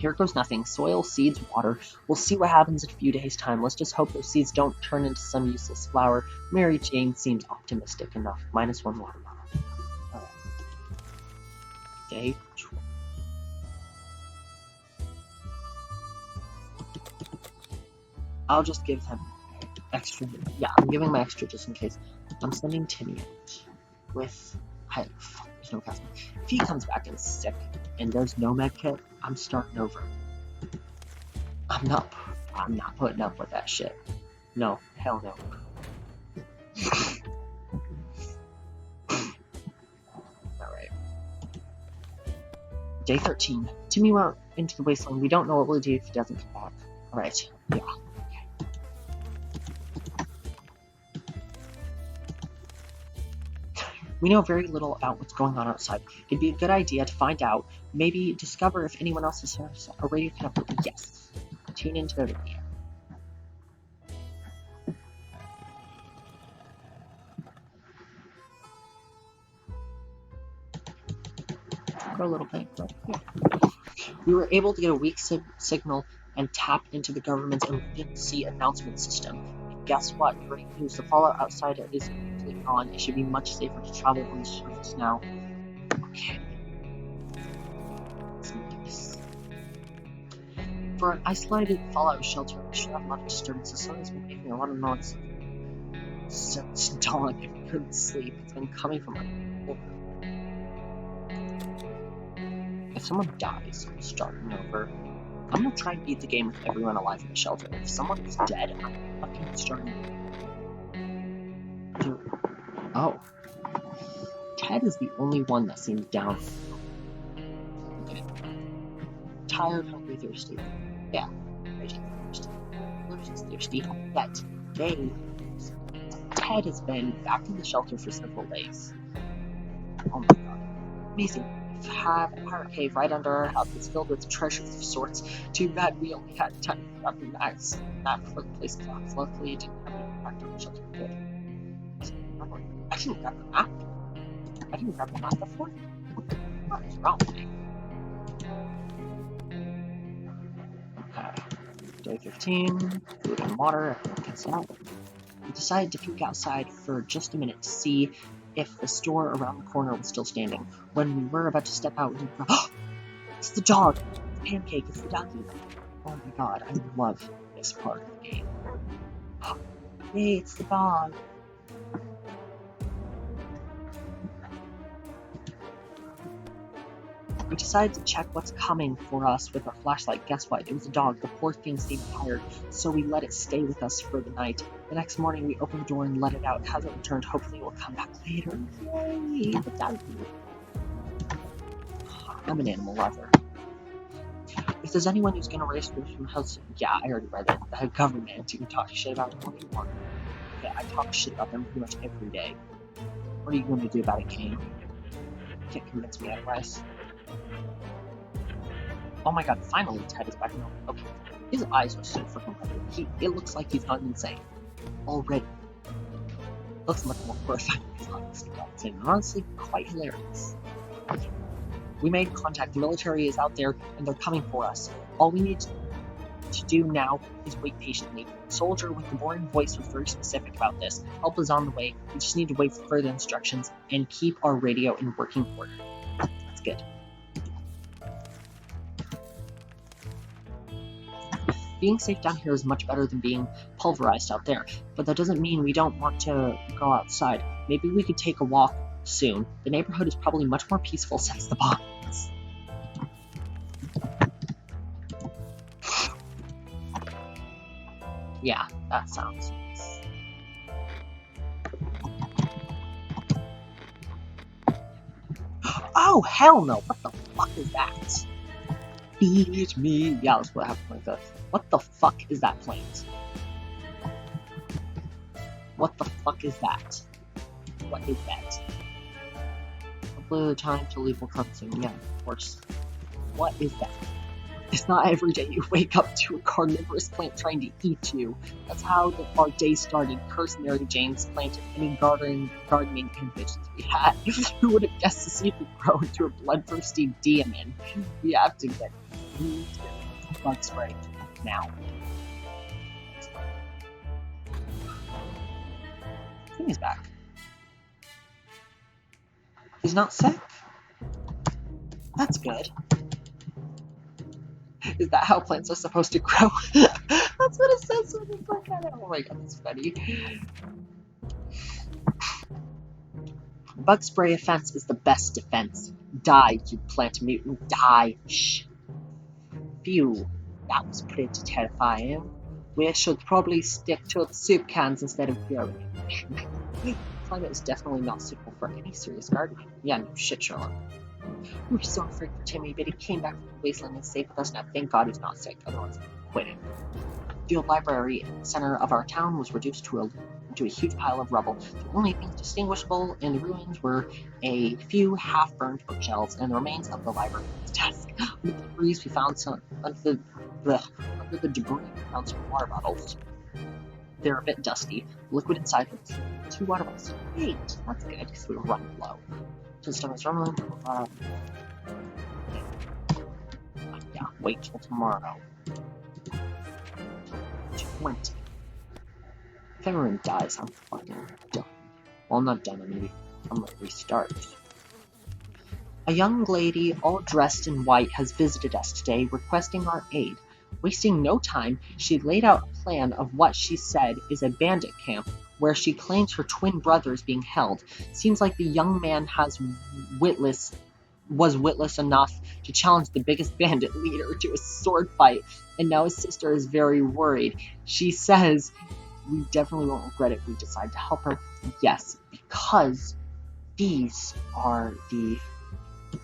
here goes nothing. Soil, seeds, water. We'll see what happens in a few days' time. Let's just hope those seeds don't turn into some useless flower. Mary Jane seems optimistic enough. -1 watermelon. Alright. Day 12. I'll just give him extra. Yeah, I'm giving my extra just in case. I'm sending Timmy out with. There's no cast. If he comes back and is sick and there's no med kit, I'm starting over. I'm not putting up with that shit. No, hell no. Alright. Day 13. Timmy went into the wasteland. We don't know what we'll do if he doesn't come back. Alright, yeah. We know very little about what's going on outside. It'd be a good idea to find out, maybe discover if anyone else has a radio connected. Yes. Tune into the radio. Go a little bit. Yeah. We were able to get a weak signal and tap into the government's emergency announcement system. And guess what? Great news. The fallout outside is completely gone. It should be much safer to travel on the surface now. Okay. For an isolated fallout shelter, we should have a lot of disturbance. The sun has been making a lot of noise since dawn. If we couldn't sleep, it's been coming from our. If someone dies, I'm starting over. I'm gonna try and beat the game with everyone alive in the shelter. If someone is dead, I'm fucking starting over. Oh. Ted is the only one that seems down. Okay. Tired, hungry, thirsty. Yeah. Thirsty. Lucian's thirsty. Yet, Ted has been back in the shelter for several days. Oh my god. Amazing. We have a pirate cave right under our house. It's filled with treasures of sorts. Too bad we only had time to grab the map for the place clocks. Luckily, it didn't have any impact on the shelter. Good. I didn't grab the map. I didn't grab the map before. What is wrong with me? Okay. Day 15. Food and water. Everyone gets that. We decided to peek outside for just a minute to see if the store around the corner was still standing. When we were about to step out, we were, oh, it's the dog! The pancake, it's the doggy. Oh my god, I love this part of the game. Hey, it's the dog. We decided to check what's coming for us with our flashlight. Guess what? It was a dog. The poor thing seemed tired, so we let it stay with us for the night. The next morning, we opened the door and let it out. It hasn't returned. Hopefully, it will come back later. Yay! The doggy. I'm an animal lover. If there's anyone who's gonna raise food from house, yeah, I already read it. The government, you can talk shit about them all you want. Okay, I talk shit about them pretty much every day. What are you gonna do about it, Kane? You can't convince me otherwise. Oh my god, finally Ted is back in. Okay, his eyes are so freaking red. It looks like he's gone insane. Already. Looks much more horrifying than he's honestly gone insane. Honestly, quite hilarious. Okay. We made contact. The military is out there, and they're coming for us. All we need to do now is wait patiently. The soldier with the boring voice was very specific about this. Help is on the way. We just need to wait for further instructions and keep our radio in working order. That's good. Being safe down here is much better than being pulverized out there, but that doesn't mean we don't want to go outside. Maybe we could take a walk soon. The neighborhood is probably much more peaceful since the bombs. Yeah, that sounds nice. Oh, hell no! What the fuck is that? Beat me! Yeah, that's what happened like that. What the fuck is that plant? What the fuck is that? What is that? Hopefully the time to leave will come soon. Yeah, of course. What is that? It's not every day you wake up to a carnivorous plant trying to eat you. That's how our day started. Curse Mary Jane's planted any gardening ambitions we had. Who would have guessed to see it grow into a bloodthirsty demon? We have to get Use bug spray now. I think he's back. He's not sick? That's good. Is that how plants are supposed to grow? That's what it says when you look at it. Oh my god, that's funny. Bug spray offense is the best defense. Die, you plant mutant, die. Shh. Phew, that was pretty terrifying. We should probably stick to the soup cans instead of growing. Climate is definitely not suitable for any serious gardening. Yeah, no shit, Sherlock. We were so afraid for Timmy, but he came back from the wasteland and saved us. Now, thank God he's not sick, otherwise I'm quitting. The old library in the center of our town was reduced to a huge pile of rubble. The only things distinguishable in the ruins were a few half-burned bookshelves and the remains of the library's desk. Under the debris, we found under the debris, we found some water bottles. They're a bit dusty. The liquid inside was 2 water bottles. Great, that's good because we were running low. So the stuff is rumbling. Yeah, wait till tomorrow. 20. If everyone dies, I'm fucking done. Well, I'm not done, I'm gonna restart. A young lady, all dressed in white, has visited us today, requesting our aid. Wasting no time, she laid out a plan of what she said is a bandit camp, where she claims her twin brother is being held. Seems like the young man was witless enough to challenge the biggest bandit leader to a sword fight, and now his sister is very worried. She says, we definitely won't regret it if we decide to help her. Yes, because these are the...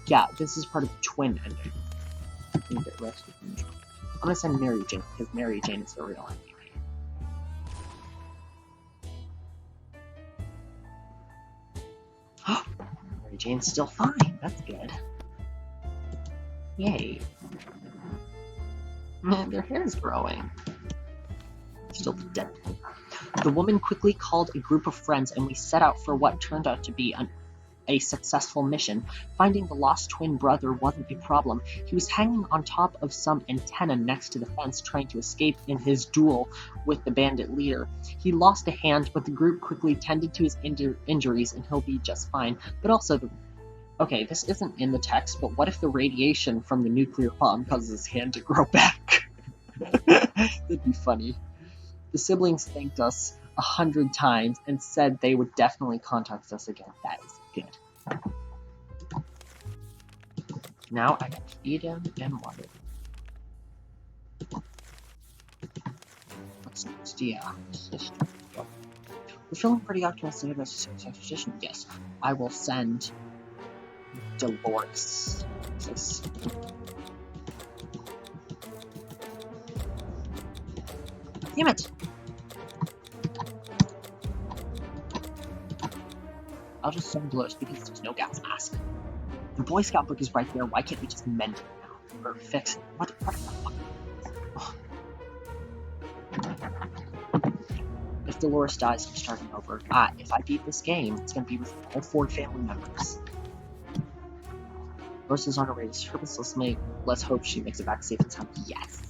Yeah, this is part of the twin ending. I'm gonna send Mary Jane, because Mary Jane is the real ending. Mary Jane's still fine, that's good. Yay. Their hair's growing. Still dead. The woman quickly called a group of friends and we set out for what turned out to be a successful mission. Finding the lost twin brother wasn't a problem. He was hanging on top of some antenna next to the fence trying to escape in his duel with the bandit leader. He lost a hand, but the group quickly tended to his injuries and he'll be just fine. But also, okay, this isn't in the text, but what if the radiation from the nuclear bomb causes his hand to grow back? That'd be funny. The siblings thanked us 100 times and said they would definitely contact us again. That is good. Now I can feed him and water. What's next? Yeah. We're feeling pretty optimistic about the success position. Yes, I will send Dolores. Damn it! I'll just send Dolores because there's no gas mask. The Boy Scout book is right there. Why can't we just mend it now? Or fix it? What the fuck? Oh. If Dolores dies, I'm starting over. If I beat this game, it's gonna be with all 4 family members. Dolores is on her way to service. Let's hope she makes it back safe and sound. Yes.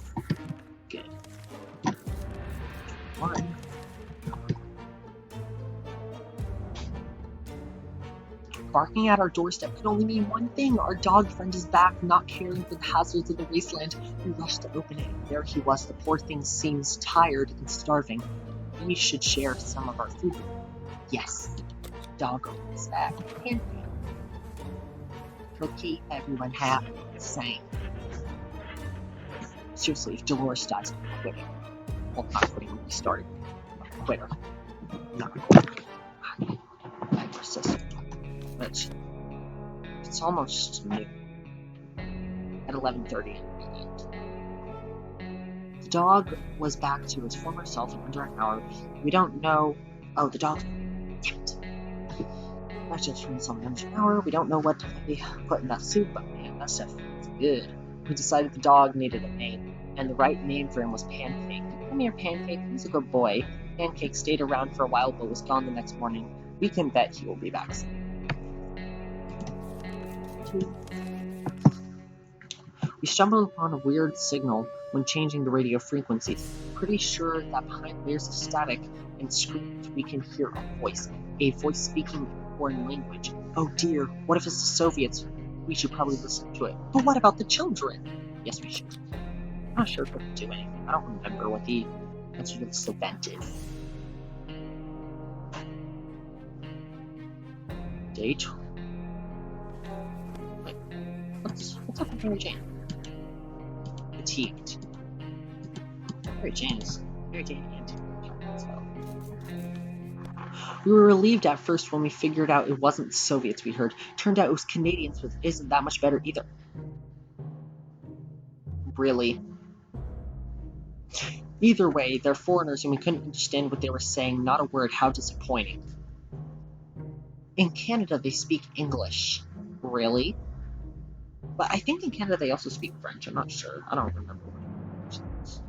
Good. 1. Barking at our doorstep could only mean one thing. Our dog friend is back, not caring for the hazards of the wasteland. We rushed to open it, and there he was. The poor thing seems tired and starving. We should share some of our food. Yes. Dog is back. And he'll keep everyone happy the same. Seriously, if Dolores dies, I'm quitting. Well, not quitting, restarting. I'm a quitter. Not a quitter. I persist. But it's almost noon. At 11:30. The dog was back to its former self in under an hour. We don't know... Oh, the dog... Damn it. That's just from some under an hour. We don't know what to put in that soup, but man, that stuff is good. We decided the dog needed a name, and the right name for him was Pancake. Come here, Pancake. He's a good boy. Pancake stayed around for a while, but was gone the next morning. We can bet he will be back soon. We stumbled upon a weird signal when changing the radio frequencies. Pretty sure that behind layers of static and screams we can hear a voice speaking in foreign language. Oh dear, what if it's the Soviets? We should probably listen to it. But what about the children? Yes, we should. I'm not sure if we can do anything. I don't remember what the answer to this event is. Date? Wait, what's up with Mary Jane? Fatigued. Mary Jane and so. We were relieved at first when we figured out it wasn't the Soviets we heard. Turned out it was Canadians, which isn't that much better either. Really. Either way, they're foreigners and we couldn't understand what they were saying. Not a word. How disappointing. In Canada, they speak English. Really? But I think in Canada they also speak French. I'm not sure. I don't remember what it is.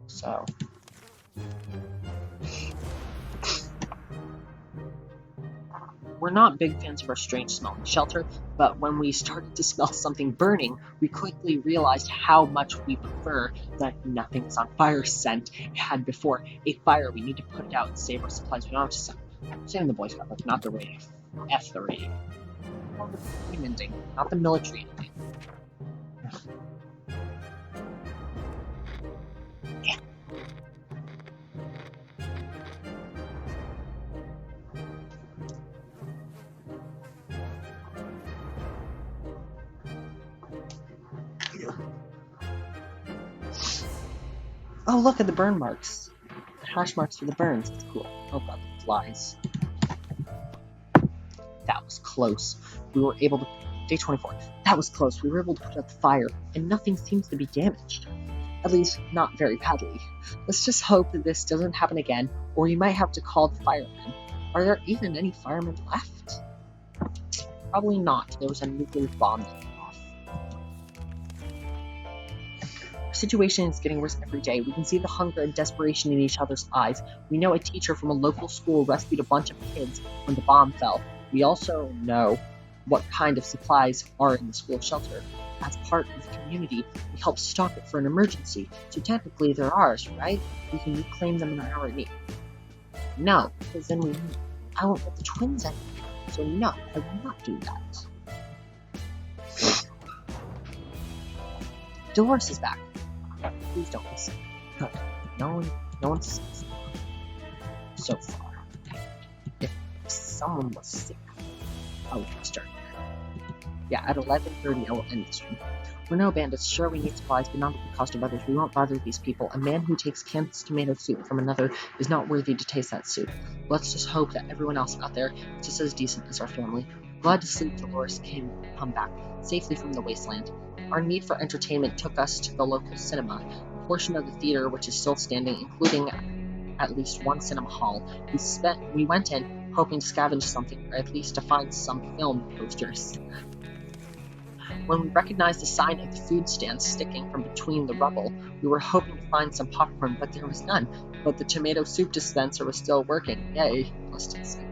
So. We're not big fans of our strange smelling shelter, but when we started to smell something burning, we quickly realized how much we prefer that nothing is on fire scent had before. A fire, we need to put it out and save our supplies. We don't have to save the Boy Scout, not the radio. F the radio. Or the ending, not the military ending. Yeah. Oh, look at the burn marks. The hash marks for the burns. That's cool. Oh god, the flies. That was close. We were able to... Day 24. That was close. We were able to put out the fire, and nothing seems to be damaged. At least, not very badly. Let's just hope that this doesn't happen again, or you might have to call the firemen. Are there even any firemen left? Probably not. There was a nuclear bomb that went off. Our situation is getting worse every day. We can see the hunger and desperation in each other's eyes. We know a teacher from a local school rescued a bunch of kids when the bomb fell. We also know what kind of supplies are in the school shelter. As part of the community, we help stock it for an emergency. So technically they're ours, right? We can reclaim them in our hour of need. No, because then I won't let the twins in. So no, I will not do that. Dolores is back. Please don't listen. Good. No one says so far. If someone was sick, I would start. Yeah, at 11:30 I will end the stream. We're no bandits. Sure, we need supplies, but not at the cost of others. We won't bother these people. A man who takes canned tomato soup from another is not worthy to taste that soup. Let's just hope that everyone else out there is just as decent as our family. Glad to see Dolores can come back safely from the wasteland. Our need for entertainment took us to the local cinema, a portion of the theater which is still standing, including at least one cinema hall. We went in hoping to scavenge something, or at least to find some film posters. When we recognized the sign of the food stand sticking from between the rubble, we were hoping to find some popcorn, but there was none. But the tomato soup dispenser was still working. Yay, Austin said.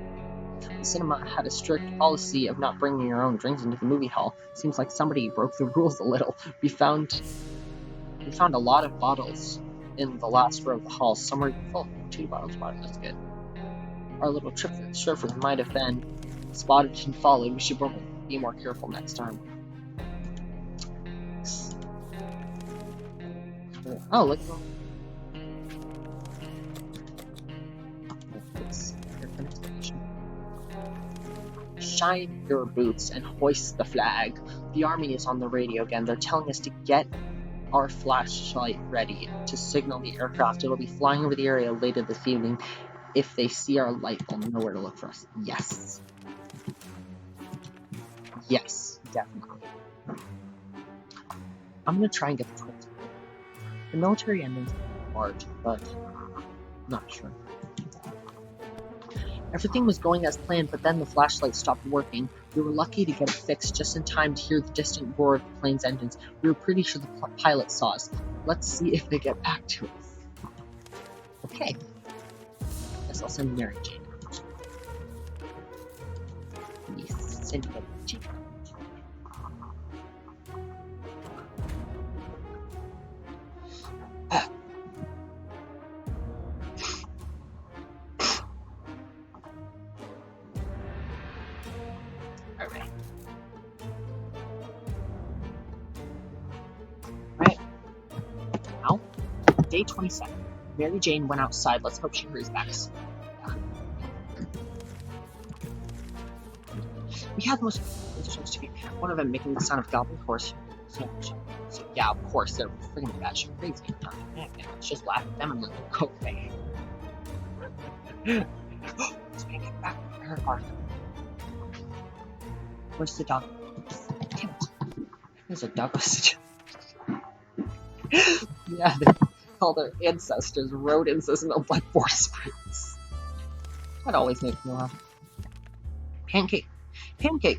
The cinema had a strict policy of not bringing your own drinks into the movie hall. Seems like somebody broke the rules a little. We found a lot of bottles in the last row of the hall. Some were full. 2 bottles. Wow, that's good. Our little trip for the surfers might have been spotted and followed. We should be more careful next time. Oh, look at Shine your boots and hoist the flag. The army is on the radio again. They're telling us to get our flashlight ready to signal the aircraft. It'll be flying over the area later this evening. If they see our light, they'll know where to look for us. Yes. Yes, definitely. I'm gonna try and get the twins. The military ending's hard, but not sure. Everything was going as planned, but then the flashlight stopped working. We were lucky to get it fixed just in time to hear the distant roar of the plane's engines. We were pretty sure the pilot saw us. Let's see if they get back to us. Okay. Guess I'll send Mary Jane. Yes, send Mary Jane. Day 27. Mary Jane went outside. Let's hope she hurries back. Yeah. We had the most to be one of them making the sound of goblin horse. So, yeah, of course, they're freaking batshit crazy. Let's just laugh at them and let them go away. Let's get back to her car. Where's the dog? Damn it. There's a dog. Yeah, they call their ancestors rodents as no blood force spirits. That always makes me laugh. Pancake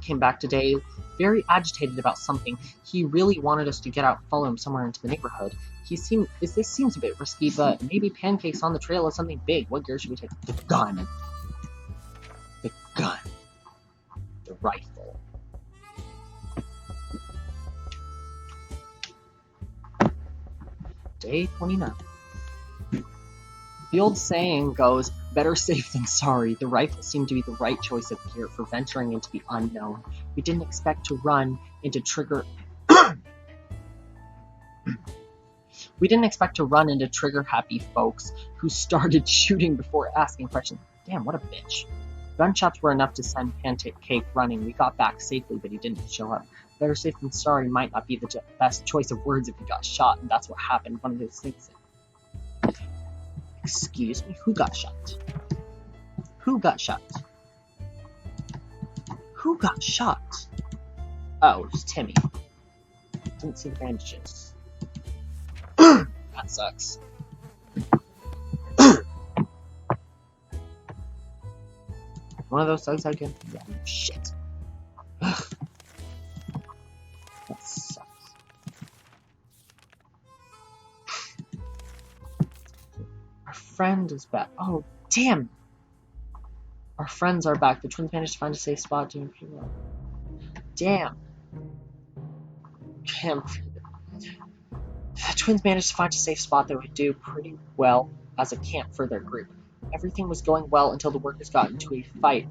came back today very agitated about something. He really wanted us to get out and follow him somewhere into the neighborhood. This seems a bit risky, but maybe Pancake's on the trail of something big. What gear should we take? The gun. The gun. The rifle. Day 29. The old saying goes, better safe than sorry. The rifle seemed to be the right choice of gear for venturing into the unknown. We didn't expect to run into trigger-happy folks who started shooting before asking questions. Damn, what a bitch. Gunshots were enough to send Pancake running. We got back safely, but he didn't show up. Better safe than sorry might not be the best choice of words if he got shot, and that's what happened. One of those things. Excuse me? Who got shot? Who got shot? Who got shot? Oh, it was Timmy. Didn't see the bandages. That sucks. One of those sucks again? Yeah, shit. Ugh. That sucks. Our friend is back. Oh, damn! Our friends are back. The twins managed to find a safe spot doing pretty well. Damn. The twins managed to find a safe spot that would do pretty well as a camp for their group. Everything was going well until the workers got into a fight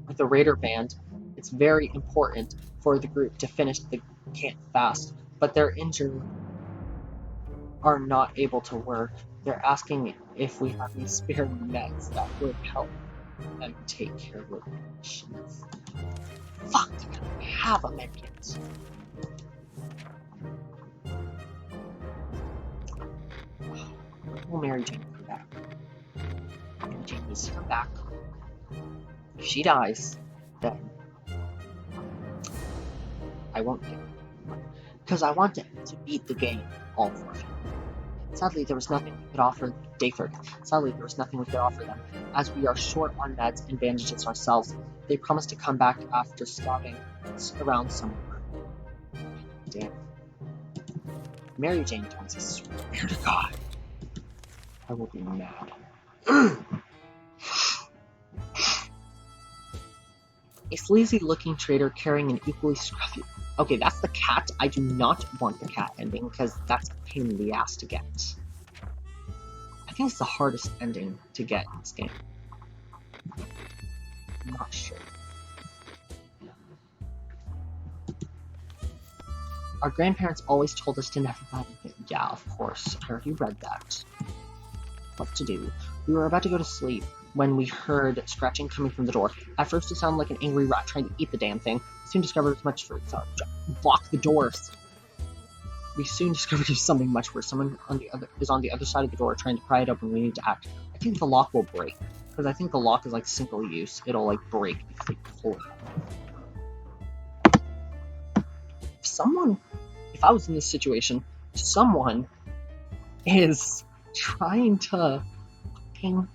with the raider band. It's very important for the group to finish the camp fast, but they're injured, are not able to work. They're asking if we have any spare meds that would help them take care of the patients. Fuck, I don't have a med kit. Will Mary Jane come back? Mary Jane needs to come back. If she dies, then I won't do it. Because I want to beat the game all for them. Sadly, there was nothing we could offer them, as we are short on meds and bandages ourselves. They promised to come back after scouting around somewhere. Damn. Mary Jane dies, I swear to God. I will be mad. A sleazy-looking trader carrying an equally scruffy... Okay, that's the cat. I do not want the cat ending, because that's a pain in the ass to get. I think it's the hardest ending to get in this game. I'm not sure. Our grandparents always told us to never buy anything. Yeah, of course. I already read that. What to do? We were about to go to sleep when we heard scratching coming from the door. At first it sounded like an angry rat trying to eat the damn thing. We soon discovered it was much worse. Block the doors. We soon discovered it was something much worse. Someone is on the other side of the door trying to pry it open. We need to act. I think the lock will break. Because I think the lock is like single use. It'll like break if they pull it. If I was in this situation, someone is trying to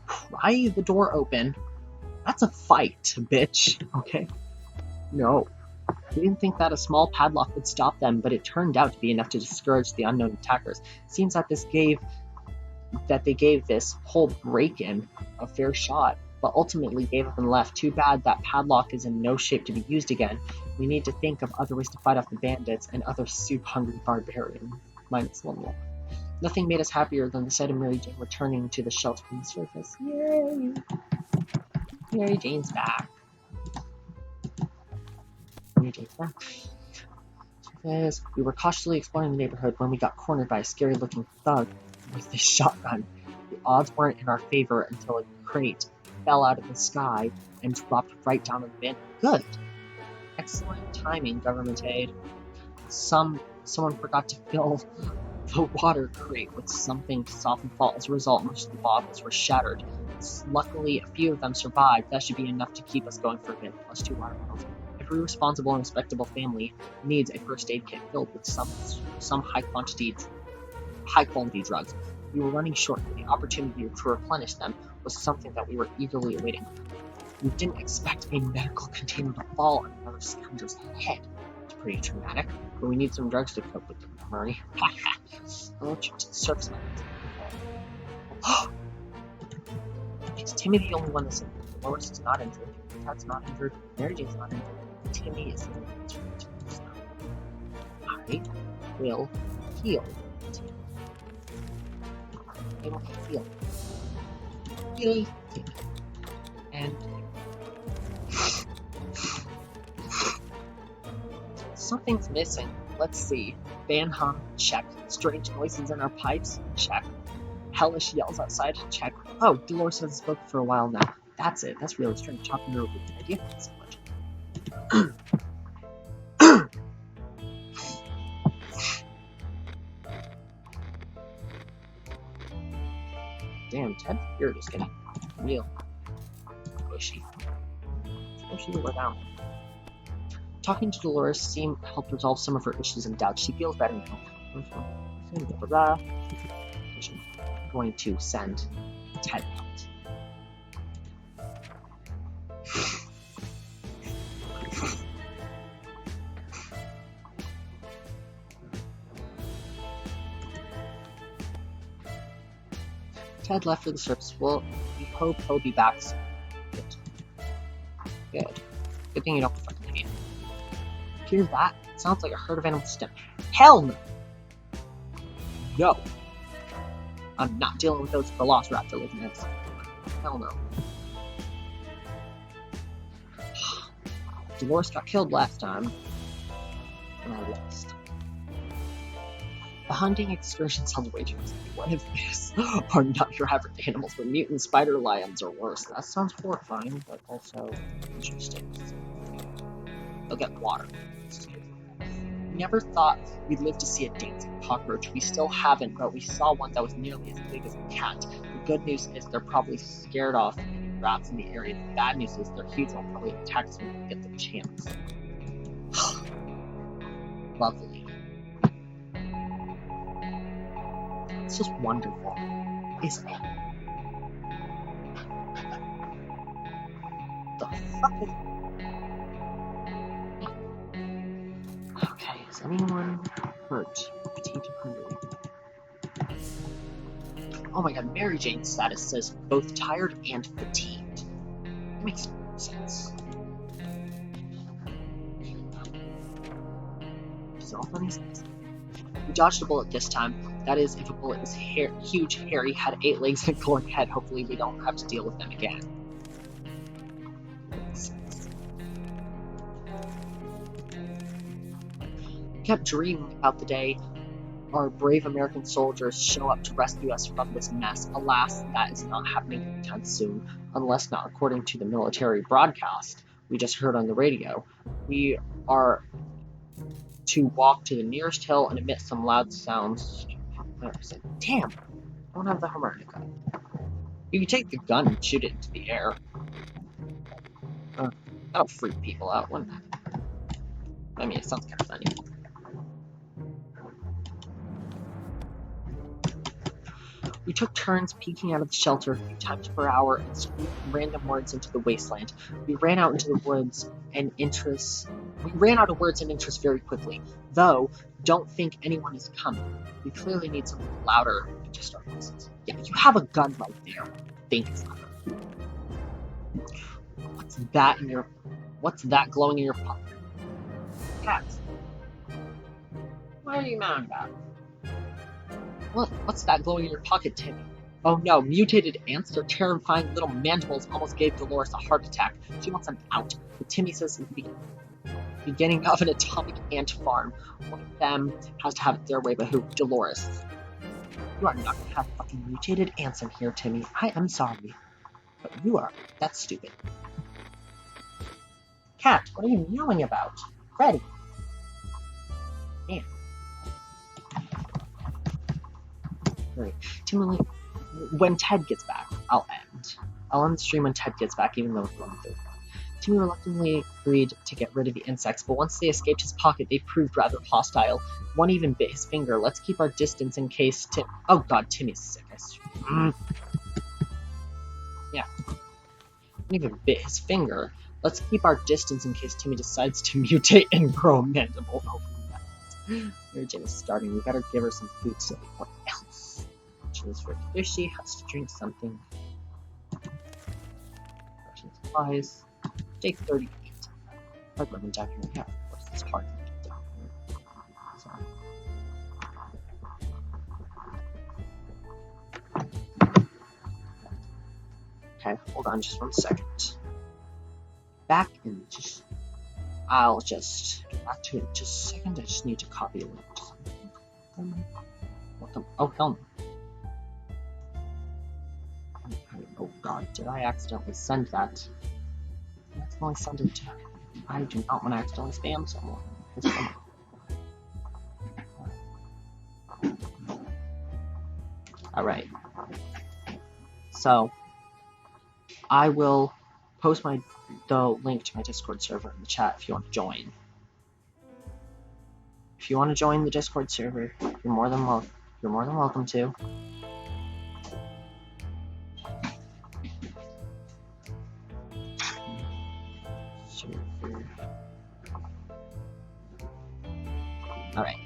pry the door open. That's a fight, bitch. Okay? No. We didn't think that a small padlock would stop them, but it turned out to be enough to discourage the unknown attackers. Seems that they gave this whole break-in a fair shot, but ultimately gave up and left. Too bad that padlock is in no shape to be used again. We need to think of other ways to fight off the bandits and other soup-hungry barbarians. Minus one more. Nothing made us happier than the sight of Mary Jane returning to the shelter from the surface. Yay! Mary Jane's back. Mary Jane's back. We were cautiously exploring the neighborhood when we got cornered by a scary-looking thug. with this shotgun. The odds weren't in our favor until a crate fell out of the sky and dropped right down on the van. Good. Excellent timing, government aid. Someone forgot to fill the water crate with something to soften fall. As a result, most of the bottles were shattered. Luckily, a few of them survived. That should be enough to keep us going for a bit, plus 2 water bottles. Every responsible and respectable family needs a first aid kit filled with some high quality drugs. We were running short, but the opportunity to replenish them was something that we were eagerly awaiting. We didn't expect a medical container to fall on another scoundrel's head. It's pretty traumatic, but we need some drugs to cope with them, Murray. I'll check to the surface. Is Timmy the only one that's injured? Lois is not injured. Ted's not injured. Mary Jane's not injured. Timmy is the only one that's injured. I will heal Timmy. I will heal. Heal Timmy. And something's missing. Let's see. Fan hum, check. Strange noises in our pipes, check. Hellish yells outside, check. Oh, Dolores hasn't spoken for a while now. That's it. That's really strange. Talking to her would be an idea. Thanks so much. Damn, Ted's beard is getting real squishy. Squishy or down. Talking to Dolores seemed to help resolve some of her issues and doubts. She feels better now. I'm going to send Ted out. Ted left for the surface. Well, we hope he'll be back soon. Good. Good thing you don't fucking hate him. Hear that? It sounds like a herd of animals step. Hell no! No! I'm not dealing with those velociraptor living next. Hell no. Dolores got killed last time. And I lost. The hunting excursion sounds way too risky. What if this are not your average animals, but mutant spider lions or worse? That sounds horrifying, but also interesting. They'll get water. We never thought we'd live to see a dancing cockroach. We still haven't, but we saw one that was nearly as big as a cat. The good news is they're probably scared off any rats in the area. The bad news is they're huge and will probably attack us when we get the chance. Lovely. It's just wonderful, isn't it? The fuck is... Okay, is anyone hurt? Fatigued and hungry. Oh my god, Mary Jane's status says both tired and fatigued. That makes no sense. So funny sense. We dodged a bullet this time. That is, if a bullet was huge, hairy, had 8 legs, and a glowing head. Hopefully we don't have to deal with them again. We kept dreaming about the day our brave American soldiers show up to rescue us from this mess. Alas, that is not happening anytime soon, unless not according to the military broadcast we just heard on the radio. We are to walk to the nearest hill and emit some loud sounds. Damn, I don't have the harmonica. You can take the gun and shoot it into the air. That'll freak people out, wouldn't it? I mean, it sounds kind of funny. We took turns peeking out of the shelter a few times per hour and screamed random words into the wasteland. We ran out of words and interest very quickly. Though, don't think anyone is coming. We clearly need something louder than just our voices. Yeah, you have a gun right there. Think it's louder. What's that glowing in your pocket? Cats. What are you mad about? What's that glowing in your pocket, Timmy? Oh no, mutated ants, their terrifying little mandibles almost gave Dolores a heart attack. She wants them out. But Timmy says it's the beginning of an atomic ant farm. One of them has to have it their way, but who? Dolores. You are not gonna have fucking mutated ants in here, Timmy. I am sorry. But you are. That's stupid. Cat, what are you meowing about? Freddy. Man. Great. Timmy, when Ted gets back, I'll end. I'll end the stream when Ted gets back, even though it's going through. Timmy reluctantly agreed to get rid of the insects, but once they escaped his pocket, they proved rather hostile. One even bit his finger. Let's keep our distance in case Oh god, Timmy's sick. Yeah. One even bit his finger. Let's keep our distance in case Timmy decides to mutate and grow a mandible. Oh, Mary Jane is starving. We better give her some food so what else? She's very thirsty, has to drink something. Russian supplies. Day 38. Hard lemon down here. Yeah, of course, it's hard to down here. Sorry. Okay, hold on just 1 second. Back in just... I'll just get back to it in just a second. I just need to copy a link to something. What the... Oh, hell no. Oh god, did I accidentally send that? I accidentally send it to... I do not want to accidentally spam someone. Alright. So, I will post the link to my Discord server in the chat if you want to join. If you want to join the Discord server, you're more than welcome to. Alright.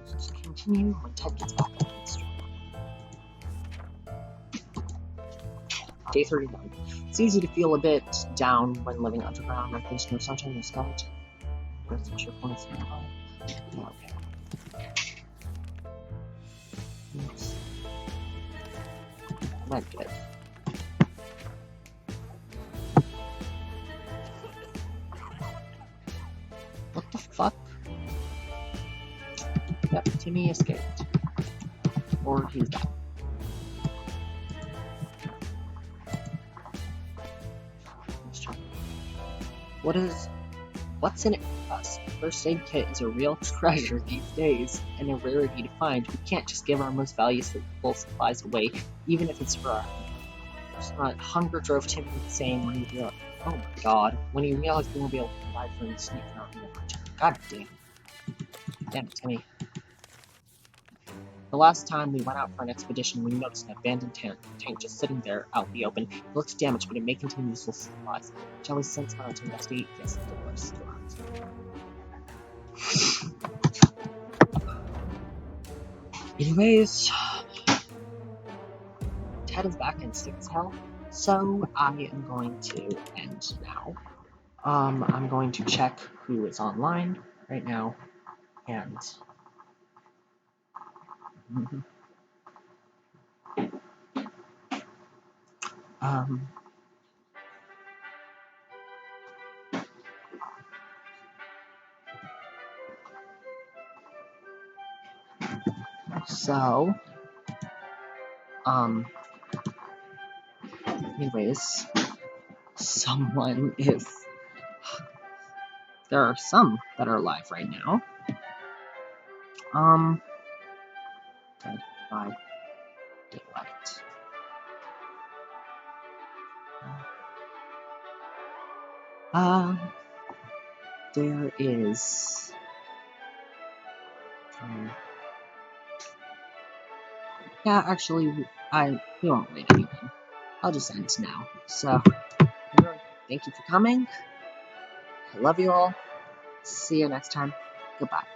Let's continue when Ted gets back on the stream. Day 31. It's easy to feel a bit down when living underground like there's no sunshine or skeleton. That's what your points are. Okay. Oops. Negative. What the fuck? Yep, Timmy escaped. Or he's down. What's in it for us? First aid kit is a real treasure these days, and a rarity to find. We can't just give our most valuable supplies away, even if it's for our hunger drove Timmy insane when he realized, oh my god, when he realized he won't be able to provide for him sneaking out in the night. God damn. Damn it, Timmy. The last time we went out for an expedition, we noticed an abandoned tank just sitting there out in the open. It looks damaged, but it may contain useful supplies. Shall we send someone out to investigate? Yes, of course. Anyways, Ted is back and sick as hell, so I am going to end now. I'm going to check who is online right now, and so, anyways, there are some that are live right now. Dead by daylight. There is, yeah, actually, we won't wait anything. I'll just end now. So, thank you for coming. I love you all. See you next time. Goodbye.